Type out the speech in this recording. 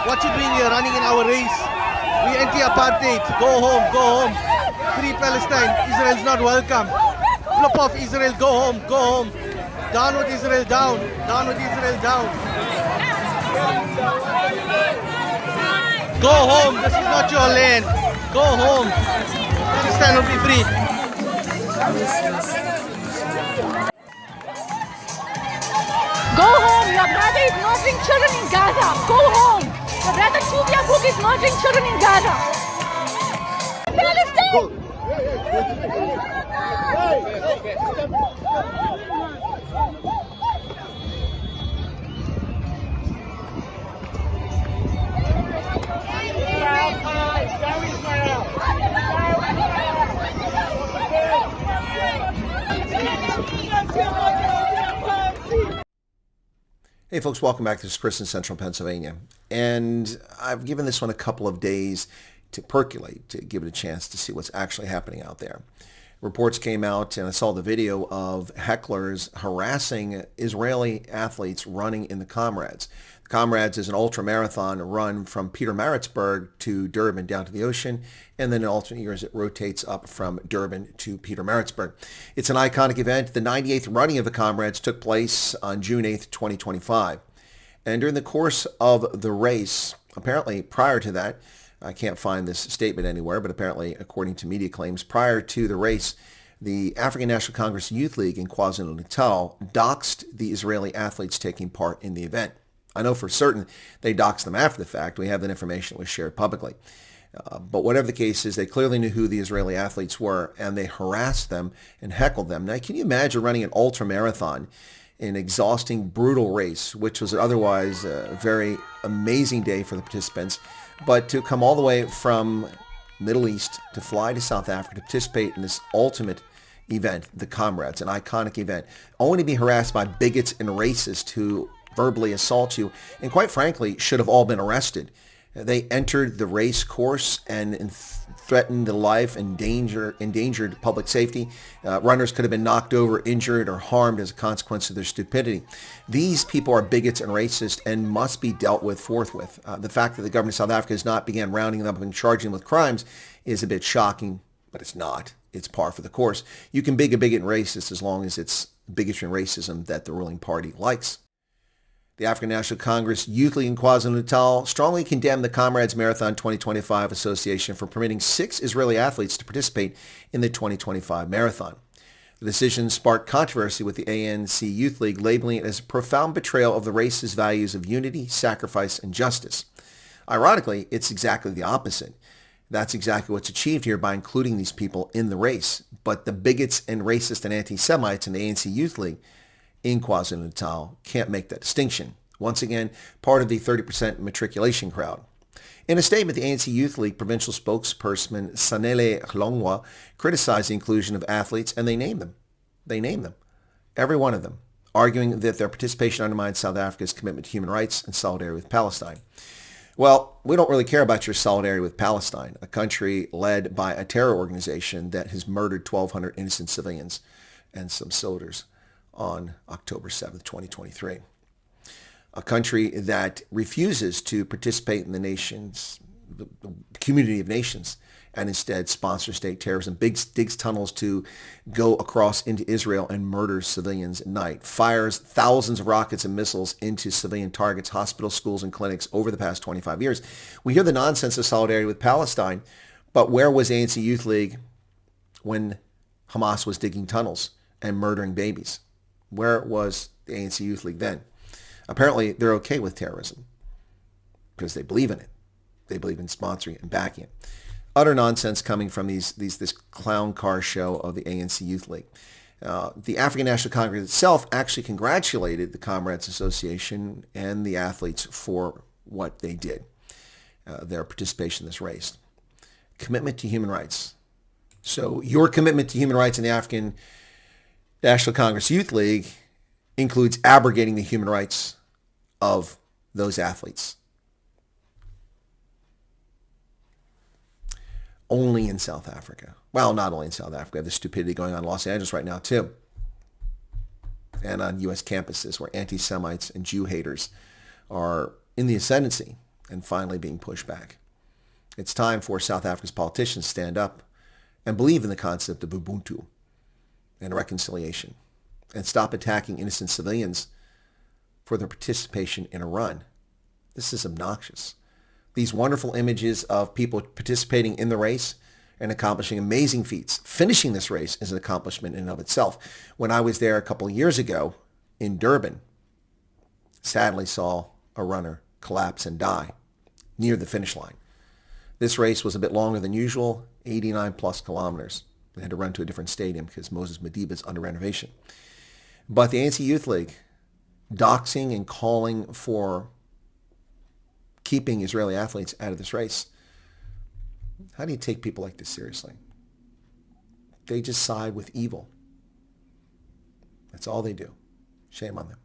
What you doing here, running in our race? We anti-apartheid. Go home, go home. Free Palestine. Israel's not welcome. Flip off Israel. Go home, go home. Down with Israel, down. Down with Israel, down. Go home. This is not your land. Go home. Palestine will be free. Go home. Your brother is murdering children in Gaza. Go home. Your brother Tuvia Book is murdering children in Gaza. Palestine! Hey folks, welcome back. This is Chris in Central Pennsylvania. And I've given this one a couple of days to percolate, to give it a chance to see what's actually happening out there. Reports came out, and I saw the video of hecklers harassing Israeli athletes running in the Comrades. The Comrades is an ultra-marathon run from Pietermaritzburg to Durban down to the ocean, and then in alternate years it rotates up from Durban to Pietermaritzburg. It's an iconic event. The 98th running of the Comrades took place on June 8th, 2025. And during the course of the race, apparently prior to that, I can't find this statement anywhere, but apparently, according to media claims, prior to the race, the African National Congress Youth League in KwaZulu-Natal doxed the Israeli athletes taking part in the event. I know for certain they doxed them after the fact. We have that information that was shared publicly. But whatever the case is, they clearly knew who the Israeli athletes were, and they harassed them and heckled them. Now, can you imagine running an ultra-marathon, an exhausting, brutal race, which was otherwise a very amazing day for the participants, but to come all the way from Middle East to fly to South Africa to participate in this ultimate event, the Comrades, an iconic event, only to be harassed by bigots and racists who verbally assault you, and quite frankly, should have all been arrested. They entered the race course and threatened the life and endangered public safety. Runners could have been knocked over, injured, or harmed as a consequence of their stupidity. These people are bigots and racist and must be dealt with forthwith. The fact that the government of South Africa has not began rounding them up and charging them with crimes is a bit shocking, but it's not. It's par for the course. You can be a bigot and racist as long as it's bigotry and racism that the ruling party likes. The African National Congress Youth League in KwaZulu-Natal strongly condemned the Comrades Marathon 2025 Association for permitting 6 Israeli athletes to participate in the 2025 marathon. The decision sparked controversy with the ANC Youth League, labeling it as a profound betrayal of the racist values of unity, sacrifice, and justice. Ironically, it's exactly the opposite. That's exactly what's achieved here by including these people in the race. But the bigots and racist and anti-Semites in the ANC Youth League in KwaZulu-Natal can't make that distinction. Once again, part of the 30% matriculation crowd. In a statement, the ANC Youth League provincial spokesperson Sanele Hlongwa criticized the inclusion of athletes, and they named them. They named them, every one of them, arguing that their participation undermines South Africa's commitment to human rights and solidarity with Palestine. Well, we don't really care about your solidarity with Palestine, a country led by a terror organization that has murdered 1,200 innocent civilians and some soldiers on October 7th, 2023. A country that refuses to participate in the community of nations and instead sponsors state terrorism, digs tunnels to go across into Israel and murders civilians at night, fires thousands of rockets and missiles into civilian targets, hospitals, schools, and clinics over the past 25 years. We hear the nonsense of solidarity with Palestine, but where was ANC Youth League when Hamas was digging tunnels and murdering babies? Where was the ANC Youth League then? Apparently, they're okay with terrorism because they believe in it. They believe in sponsoring it and backing it. Utter nonsense coming from this clown car show of the ANC Youth League. The African National Congress itself actually congratulated the Comrades Association and the athletes for what they did, their participation in this race. Commitment to human rights. So your commitment to human rights in the African National Congress Youth League includes abrogating the human rights of those athletes. Only in South Africa. Well, not only in South Africa. There's stupidity going on in Los Angeles right now, too. And on U.S. campuses where anti-Semites and Jew haters are in the ascendancy. and finally being pushed back. It's time for South Africa's politicians to stand up and believe in the concept of Ubuntu and reconciliation and stop attacking innocent civilians for their participation in a run. This is obnoxious. These wonderful images of people participating in the race and accomplishing amazing feats. Finishing this race is an accomplishment in and of itself. When I was there a couple of years ago in Durban, sadly saw a runner collapse and die near the finish line. This race was a bit longer than usual, 89 plus kilometers. They had to run to a different stadium because Moses Madiba is under renovation. But the ANC Youth League doxing and calling for keeping Israeli athletes out of this race. How do you take people like this seriously? They just side with evil. That's all they do. Shame on them.